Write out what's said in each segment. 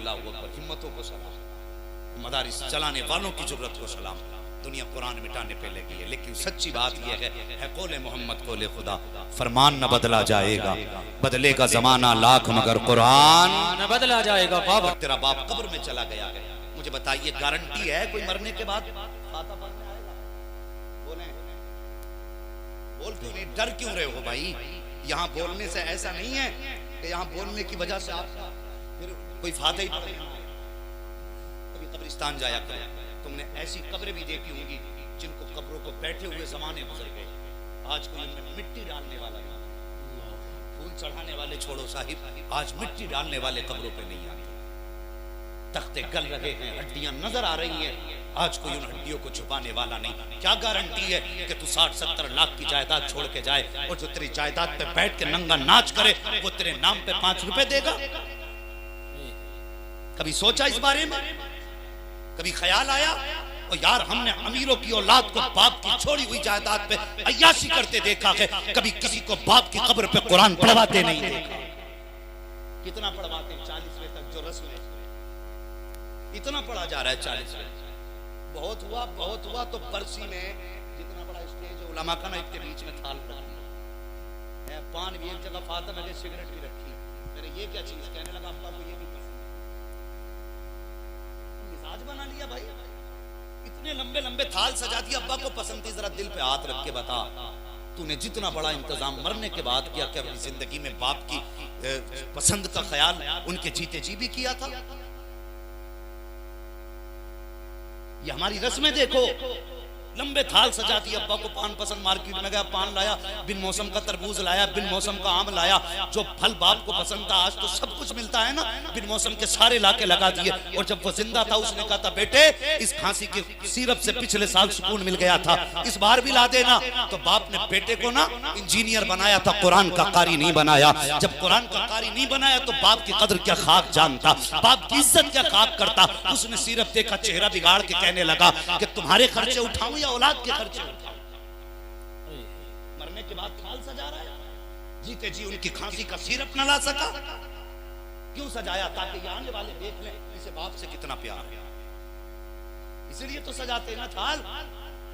अल्लाह अकबर, हिम्मतों को सलाम, मदारिस चलाने वालों की जुर्रत को सलाम। दुनिया कुरान मिटाने पे लगी है, लेकिन सच्ची बात यह है कौले मोहम्मद कौले खुदा, फरमान न बदला जाएगा, बदलेगा जमाना लाख मगर कुरान न बदला जाएगा। बाबा तेरा बाप कब्र में चला गया है, मुझे बताइए गारंटी है कोई मरने के बाद खाता पढ़ने आएगा? बोले बोल क्यों नहीं, डर क्यों रहे हो भाई? यहाँ बोलने से ऐसा नहीं है कि यहाँ बोलने की वजह से आपका फिर कोई फाते ही पड़े। कभी कब्रिस्तान जाया करो, तुमने ऐसी कब्रें भी देखी होंगी जिनको कब्रों को बैठे हुए जमाने गुजर गए, आज कोई उनमें मिट्टी डालने वाला नहीं, फूल चढ़ाने वाले छोड़ो साहिब, आज मिट्टी डालने वाले कब्रों पे नहीं आते। तख्ते गल रहे हैं, हड्डियां नजर आ रही हैं, आज कोई उन हड्डियों को छुपाने वाला नहीं। क्या गारंटी है कि तू 60-70 लाख की जायदाद छोड़ के जाए और जो तेरी जायदाद पे बैठ के नंगा नाच करे वो तेरे नाम पे 5 रुपए देगा? कभी सोचा इस बारे में? कभी ख्याल आया? और यार हमने अमीरों की औलाद को बाप की छोड़ी हुई जायदाद पे अय्याशी करते देखा है, कभी किसी को बाप की कब्र पे कुरान पढ़वाते नहीं देखा। कितना पढ़वाते हैं 40वें तक जो रस्म है, इतना पढ़ा जा रहा है 40वें। बहुत हुआ तो बरसी में जितना बड़ा स्टेज है उलमा का ना, इतने बीच में थाल रखी है, पान भी एक जगह फातम है, सिगरेट भी रखी। मैंने ये क्या चीज, कहने लगा अब्बा को ये भी पसंद, मिजाज बना लिया भाई, इतने लंबे लंबे थाल सजा दिया, अब्बा को पसंद थी, जरा दिल पे हाथ रख के बता तूने जितना बड़ा इंतजाम मरने के बाद किया, क्या अपनी जिंदगी में बाप की पसंद का ख्याल उनके जीते जी भी किया था? ये हमारी रस्में देखो, लंबे थाल सजाती, अब्बा को पान पसंद, मार्केट में गया पान लाया, बिन मौसम का तरबूज लाया, बिन मौसम का आम लाया, जो फल बाप को पसंद था। आज तो सब कुछ मिलता है ना, बिन मौसम के सारे लाके लगा दिए। और जब वो जिंदा था उसने कहा था बेटे इस खांसी के सिरप से पिछले साल सुकून मिल गया था, इस बार भी ला देना। तो बाप ने बेटे को ना इंजीनियर बनाया था, कुरान का कारी नहीं बनाया। जब कुरान का कारी नहीं बनाया तो बाप की कदर क्या खाक जानता, बाप की इज्जत क्या खाक करता। उसने सिरप देखा, चेहरा बिगाड़ के कहने लगा कि तुम्हारे खर्चे उठाऊं या औलाद के खर्चे उठाओ? मरने के बाद थाल सजा रहा है, जीते जी उनकी खांसी का सिरप न ला सका। क्यों सजाया? ताकि ये आने वाले देख लें इसे बाप से कितना प्यार है, इसलिए तो सजाते हैं ना थाल।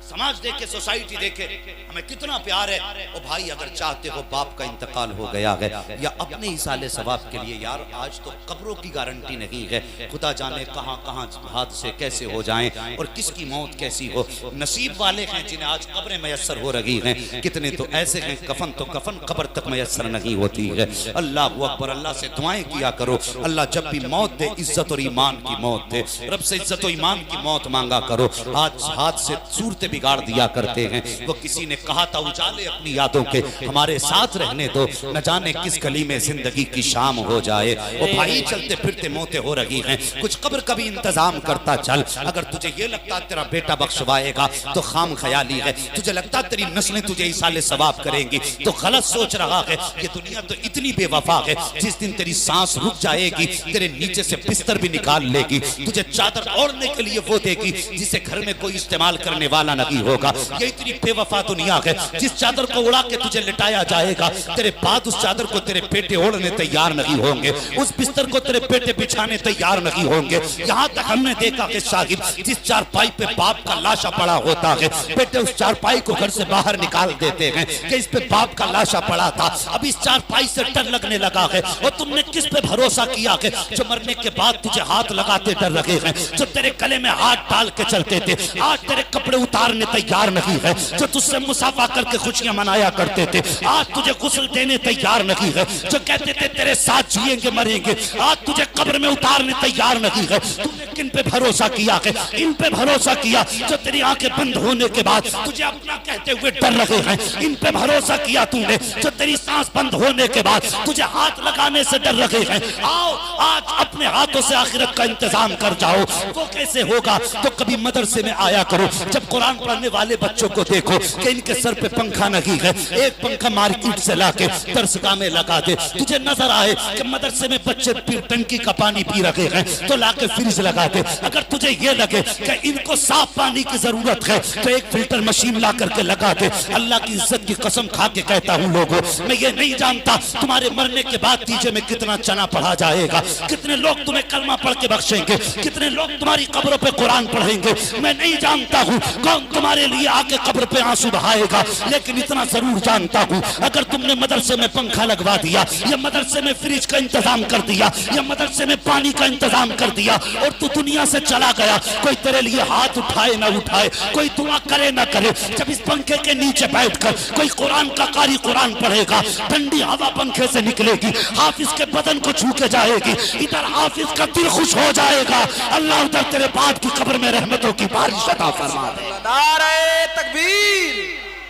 समाज देखे, सोसाइटी देखे हमें कितना प्यार है। ओ भाई अगर चाहते हो बाप का इंतकाल हो गया है या अपने ही साले सवाब के लिए, यार आज तो कब्रों की गारंटी नहीं है, खुदा जाने कहां कहां हादसे कैसे हो जाएं और किसकी मौत कैसी हो। नसीब वाले हैं जिन्हें आज कब्रें मयसर हो रही हैं, कितने तो ऐसे हैं कफन तो कफन कब्र तक मयसर नहीं होती है। अल्लाह अकबर, अल्लाह से दुआएं किया करो, अल्लाह जब भी मौत दे इज्जत और ईमान की मौत दे, रब से इज्जत और ईमान की मौत मांगा करो। आज हाथ से सूरतें बिगाड़ दिया करते हैं। वो किसी ने कहा था उजाले अपनी यादों के हमारे साथ रहने दो, न जाने किस गली में जिंदगी की शाम हो जाए। वो भाई चलते फिरते मौतें हो रही हैं, कुछ कब्र का भी इंतजाम करता चल। अगर तुझे ये लगता तेरा बेटा बख्शवाएगा तो खाम ख्याली है, तुझे लगता तेरी नस्लें तुझे इसाले सवाब करेंगी तो गलत सोच रहा है। ये दुनिया तो इतनी बेवफा है, जिस दिन तेरी सांस रुक जाएगी तेरे नीचे से बिस्तर भी निकाल लेगी, तुझे चादर ओढ़ने के लिए वो देगी जिसे घर में कोई इस्तेमाल करने वाला नहीं होगा। ये इतनी बेवफा दुनिया है, जिस चादर को उड़ा के तुझे लिटाया जाएगा तेरे बाद उस चादर को तेरे बेटे ओढ़ने तैयार नहीं होंगे, उस बिस्तर को तेरे बेटे बिछाने तैयार नहीं होंगे। यहाँ तक हमने देखा कि साहिब जिस चारपाई पे बाप का लाशा पड़ा होता है, बेटे उस चारपाई को घर से बाहर निकाल देते हैं कि इस पे बाप का लाशा पड़ा था। अब इस चारपाई से डर लगने लगा है और तुमने किस पे भरोसा किया है जो मरने के बाद तुझे हाथ लगाते डर लगे हैं, जो तेरे गले में हाथ डाल के चलते थे आज तेरे कपड़े उतारने तैयार नहीं है, जो तुझसे मुसाफा करके खुशियां मनाया करते थे आज तुझे गुस्ल देने तैयार नहीं है, जो कहते थे तेरे साथ जिएंगे मरेंगे आज तुझे कब्र में उतारने तैयार नहीं है। तूने किन पे भरोसा किया है? इन पे भरोसा किया जो तेरी आंखें बंद होने के बाद तुझे अपना कहते हुए डर रहे हैं, इन पे भरोसा किया तूने जो तेरी सांस बंद होने के बाद तुझे हाथ लगाने से डर रहे हैं। आओ आज अपने हाथों से आखिरत का इंतजाम कर जाओ। वो कैसे होगा? तो कभी मदरसे में आया करो, जब कुरान कुरान पढ़ने वाले बच्चों को देखो कि इनके सर पे पंखा नहीं है, एक पंखा मार्केट से लाके दरसगाह में लगा दे। तुझे नजर आए कि मदरसे में बच्चे टंकी का पानी पी रहे हैं तो लाके फ्रिज लगा दे। अगर तुझे ये लगे कि इनको साफ पानी की जरूरत है तो एक फिल्टर मशीन ला करके लगा दे। अल्लाह की इज्जत की कसम खा के कहता हूँ लोगों, मैं ये नहीं जानता तुम्हारे मरने के बाद तीजे में कितना चना पढ़ा जाएगा, कितने लोग तुम्हें कलमा पढ़ के बख्शेंगे, कितने लोग तुम्हारी कब्रों पे कुरान पढ़ेंगे। मैं नहीं जानता हूँ कौन तुम्हारे लिए आके कब्र पे आंसू बहाएगा, लेकिन इतना जरूर जानता हूँ अगर तुमने मदरसे में पंखा लगवा दिया या मदरसे में फ्रिज का इंतजाम कर दिया या मदरसे में पानी का इंतजाम कर दिया और तू दुनिया से चला गया, कोई तेरे लिए हाथ उठाए ना उठाए, कोई दुआ करे ना करे, जब इस पंखे के नीचे बैठकर कोई कुरान का कारी कुरान पढ़ेगा, ठंडी हवा पंखे से निकलेगी, हाफिज के बदन को छू के जाएगी, इधर हाफिज का दिल खुश हो जाएगा, अल्लाह उधर तेरे बाप की कब्र में रहमतों की बारिश अता फरमा दे। नारे तकबीर,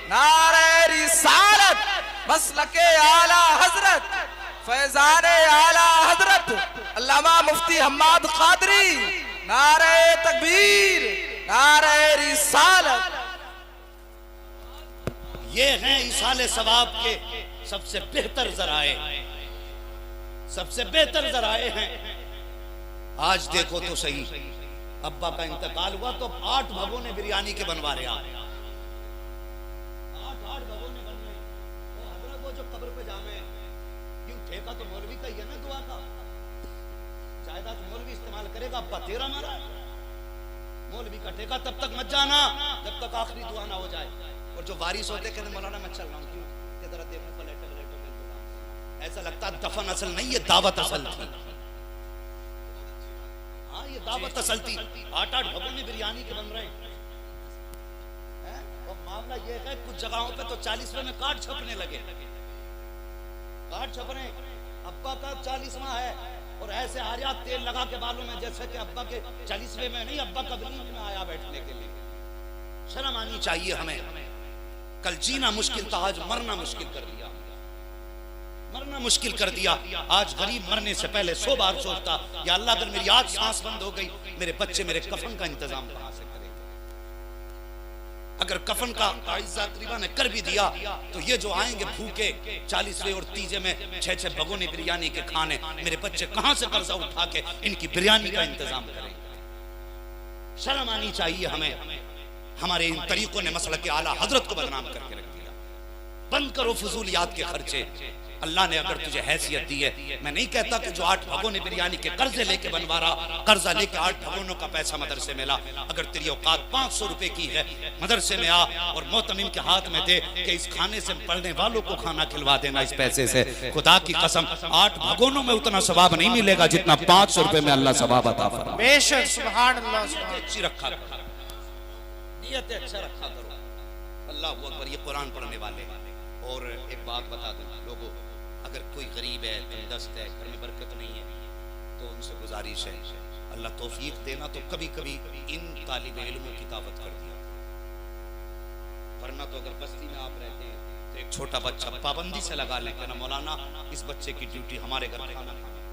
नारे रिसालत, मसलके आला हजरत, फैजाने आला हजरत अल्लामा मुफ्ती हम्माद कादरी। नारे तकबीर, नारे रिसालत। ये हैं इसाले सवाब के सबसे बेहतर जराए, सबसे बेहतर जराए हैं। आज देखो तो सही, अब्बा का इंतकाल हुआ तो 8 भगोने बिरयानी के बनवा रहे आप, 8 भगोने बन रहे। वो हजरत वो जो कब्र पे जामे, यूं ठेका तो मौलवी का ही है ना दुआ का, जायदाद मौलवी इस्तेमाल करेगा, अब्बा तेरा मारा, मौलवी का ठेका तब तक मत जाना जब तक आखिरी दुआ ना हो जाए। और जो वारिस होते कहते मौलाना मैं चल रहा हूँ, क्यों कि जरा देखो पलेटे वलेटे में इंतजाम। ऐसा लगता दफन असल नहीं, ये दावत असल थी। हाँ ये दावत असल थी। 8 भगोने बिरयानी के बन रहे हैं। और मामला ये है कुछ जगहों पे तो 40वें में कार्ड छपने लगे, कार्ड छप रहे। अब्बा का 40वां है और ऐसे आ रहा तेल लगा के बालों में जैसे कि अब्बा के 40वें में नहीं, अब्बा का बिलीन में आया बैठने के लिए। शर्म आनी चाहिए हमें। कल जीना मुश्किल था, आज मरना मुश्किल कर दिया, मरना मुश्किल कर दिया। आज गरीब मरने से पहले 100 बार सोचता, या अल्लाह अगर मेरी आज सांस बंद हो गई, मेरे बच्चे मेरे कफन का इंतजाम कहां से करेंगे। अगर कफन का आइज़ा तकरीबा ने कर भी दिया तो ये जो आएंगे भूखे 40वें और तीजे में 6-6 भगोने बिरयानी के खाने, मेरे बच्चे कहां से कर्जा उठा के इनकी बिरयानी का इंतजाम करेंगे। शर्म आनी चाहिए हमें। हमारे इन तरीकों ने मसलक के आला हजरत को बदनाम करके रख दिया। बंद करो फजूलियात के खर्चे। अल्लाह ने अगर तुझे हैसियत दी है, मैं नहीं कहता कि जो 8 भगोने बिरयानी के कर्जे लेके बनवा रहा, कर्जा लेके 8 भगोनों का पैसा मदरसे में ला, अगर तेरी औकात 500 रुपए की है, मदरसे में आ और मोहतमिम के हाथ में दे कि इस खाने से पढ़ने वालों को खाना खिलवा देना इस पैसे से। खुदा की कसम 8 भगोनों में उतना सवाब नहीं मिलेगा जितना 500 रुपए में अल्लाह सवाब अता फरमाए। बेशक सुभान अल्लाह। अच्छी रखा करो, नियत अच्छा रखा करो। अल्लाह अकबर। ये कुरान पढ़ने वाले हैं। और एक बात बता दूं लोगों, अगर कोई गरीब है, तंदुरुस्त है, घर में बरकत नहीं है, तो उनसे गुजारिश है अल्लाह तौफीक देना तो कभी कभी इन तालिब इल्मों की दावत कर दिया। वरना तो अगर बस्ती में आप रहते हैं तो एक छोटा बच्चा पाबंदी से लगा लें कि ना मौलाना इस बच्चे की ड्यूटी हमारे घर खाना खाना,